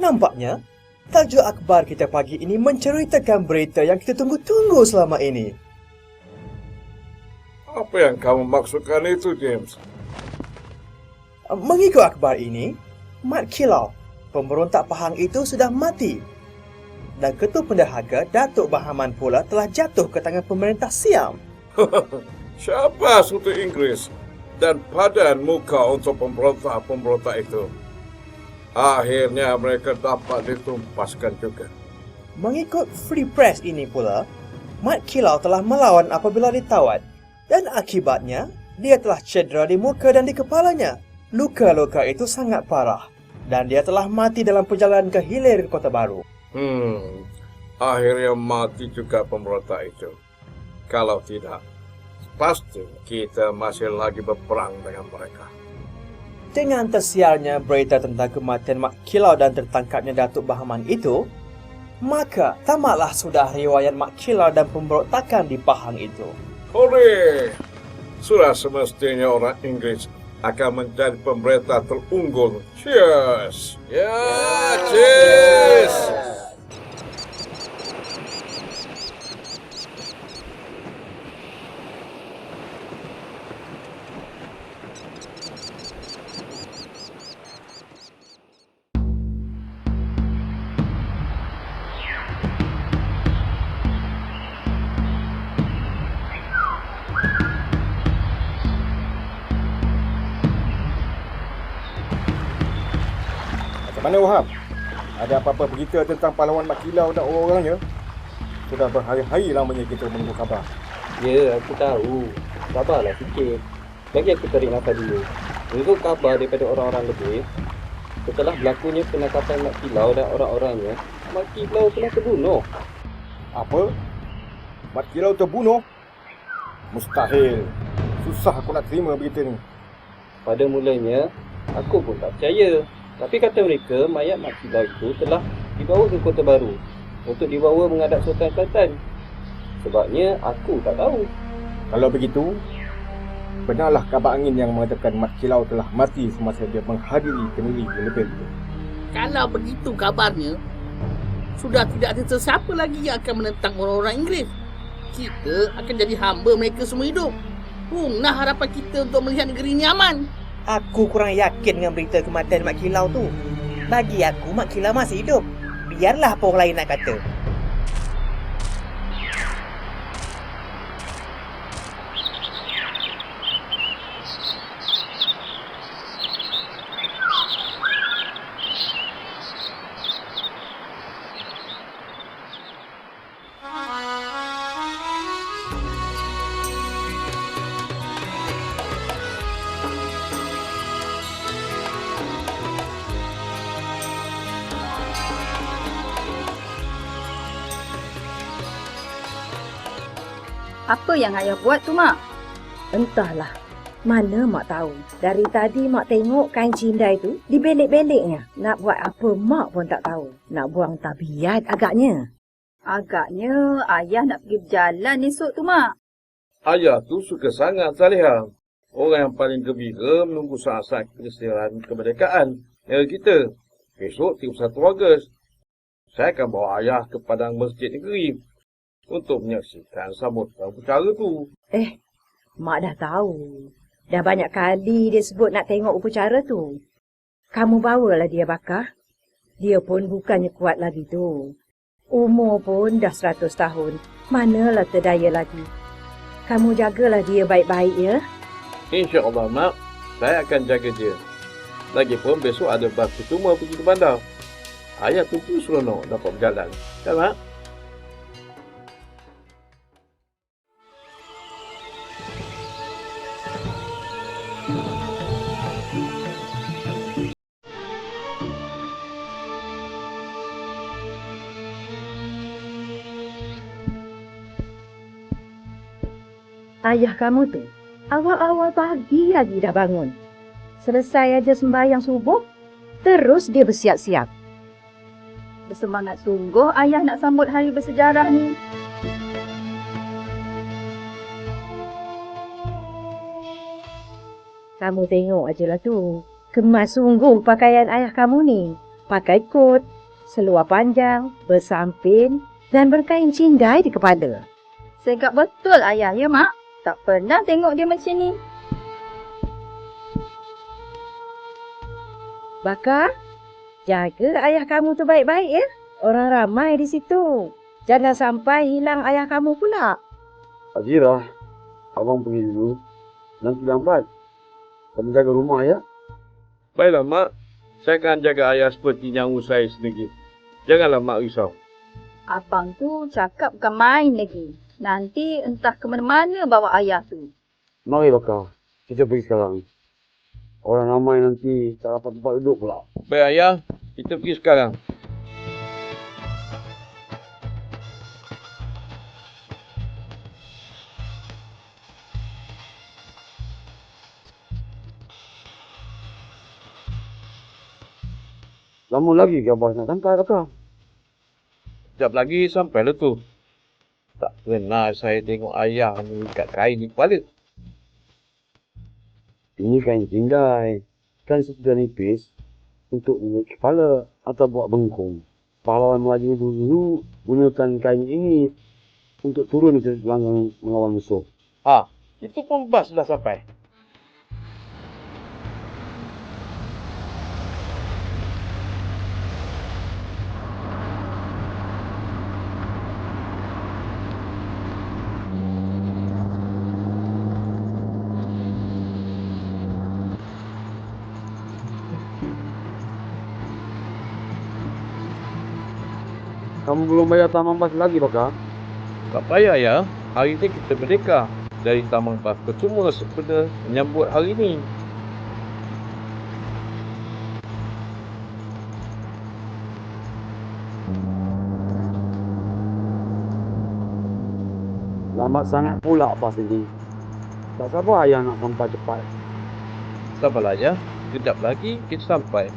Nampaknya, tajuk akhbar kita pagi ini menceritakan berita yang kita tunggu-tunggu selama ini. Apa yang kamu maksudkan itu, James? Mengikut akhbar ini, Mat Kilau, pemberontak Pahang itu sudah mati. Dan Ketua Pendahaga Datuk Bahaman pula telah jatuh ke tangan pemerintah Siam. Siapa Sekutu Inggeris dan padan muka untuk pemberontak-pemberontak itu? Akhirnya mereka dapat ditumpaskan juga. Mengikut Free Press ini pula, Mat Kilau telah melawan apabila ditawat. Dan akibatnya, dia telah cedera di muka dan di kepalanya. Luka-luka itu sangat parah. Dan dia telah mati dalam perjalanan ke hilir Kota Baru. Akhirnya mati juga pemberontak itu. Kalau tidak, pasti kita masih lagi berperang dengan mereka. Dengan tersiarnya berita tentang kematian Mat Kilau dan tertangkapnya Datuk Bahaman itu, maka tamatlah sudah riwayat Mat Kilau dan pemberontakan di Pahang itu. Hore! Sudah semestinya orang Inggris akan menjadi pemerintah terunggul. Cheers! Ya, cheers! Mana Wahab? Ada apa-apa berita tentang pahlawan Mat Kilau dan orang-orangnya? Sudah berhari-hari lamanya kita menunggu khabar. Ya, aku tahu. Sabarlah sikit. Bagi aku tarik nafas dulu. Menurut khabar daripada orang-orang lebih, setelah berlakunya penangkapan Mat Kilau dan orang-orangnya, Mat Kilau telah terbunuh. Apa? Mat Kilau terbunuh? Mustahil. Susah aku nak terima berita ni. Pada mulanya, aku pun tak percaya. Tapi kata mereka, mayat Mat Kilau itu telah dibawa ke Kota Baru untuk dibawa menghadap Sultan Kelantan. Sebabnya, aku tak tahu. Kalau begitu, benarlah kabar angin yang mengatakan Mat Kilau telah mati semasa dia menghadiri kenduri lebel itu. Kalau begitu kabarnya, sudah tidak ada sesiapa lagi yang akan menentang orang-orang Inggeris. Kita akan jadi hamba mereka semua hidup. Punah harapan kita untuk melihat negeri ini aman. Aku kurang yakin dengan berita kematian Mat Kilau tu. Bagi aku, Mat Kilau masih hidup. Biarlah apa orang lain nak kata. Apa yang ayah buat tu, Mak? Entahlah. Mana Mak tahu. Dari tadi Mak tengok kain cindai tu dibelek-beleknya. Nak buat apa Mak pun tak tahu. Nak buang tabiat agaknya. Agaknya ayah nak pergi berjalan esok tu, Mak. Ayah tu suka sangat Salihah. Orang yang paling gembira menunggu saat-saat peristiwaan kemerdekaan negara kita. Besok 31 Ogos. Saya akan bawa ayah ke padang masjid negeri untuk menyaksikan sambutan upacara tu. Mak dah tahu. Dah banyak kali dia sebut nak tengok upacara tu. Kamu bawalah dia bakar. Dia pun bukannya kuat lagi tu. Umur pun dah 100 tahun. Manalah terdaya lagi. Kamu jagalah dia baik-baik ya. InsyaAllah, Mak. Saya akan jaga dia. Lagipun besok ada bas percuma pergi ke bandar. Ayah tentu seronok dapat berjalan. Kan, Mak? Ayah kamu tu, awal-awal pagi lagi dah bangun. Selesai aja sembahyang subuh, terus dia bersiap-siap. Bersemangat sungguh ayah nak sambut hari bersejarah ni. Kamu tengok aje lah tu. Kemas sungguh pakaian ayah kamu ni. Pakai kot, seluar panjang, bersampin dan berkain cinggai di kepala. Segak betul ayah, ya mak? Tak pernah tengok dia macam ni. Bakar, jaga ayah kamu tu baik-baik ya. Orang ramai di situ. Jangan sampai hilang ayah kamu pula. Azira, abang pergi dulu. Nanti lambat. Kamu jaga rumah ya. Baiklah, Mak. Saya akan jaga ayah seperti nyawa saya sendiri. Janganlah Mak risau. Abang tu cakap bukan main lagi. Nanti entah ke mana-mana bawa ayah tu. Mari Bakar. Kita pergi sekarang. Orang ramai nanti tak dapat tempat duduk pula. Baik, Ayah. Kita pergi sekarang. Lama lagi ke abang nak sampai Bakar? Sekejap lagi sampai lah tu. Tak pernah saya tengok ayah ni ikat kain di kepala. Ini kain cinggai. Kan sudah nipis untuk menutup kepala atau buat bengkung. Pahlawan Melayu dulu gunakan kain ini untuk turun ke gelanggang melawan musuh. Itu pun bas dah sampai. Kamu belum bayar taman bas lagi Bakar? Tak payah, ya. Hari ni kita merdeka. Dari Taman Bas Percuma sebenarnya menyambut hari ni. Lambat sangat pula bas ini. Tak sabar ayah nak sampai cepat. Sabarlah, ya. Sekejap lagi kita sampai.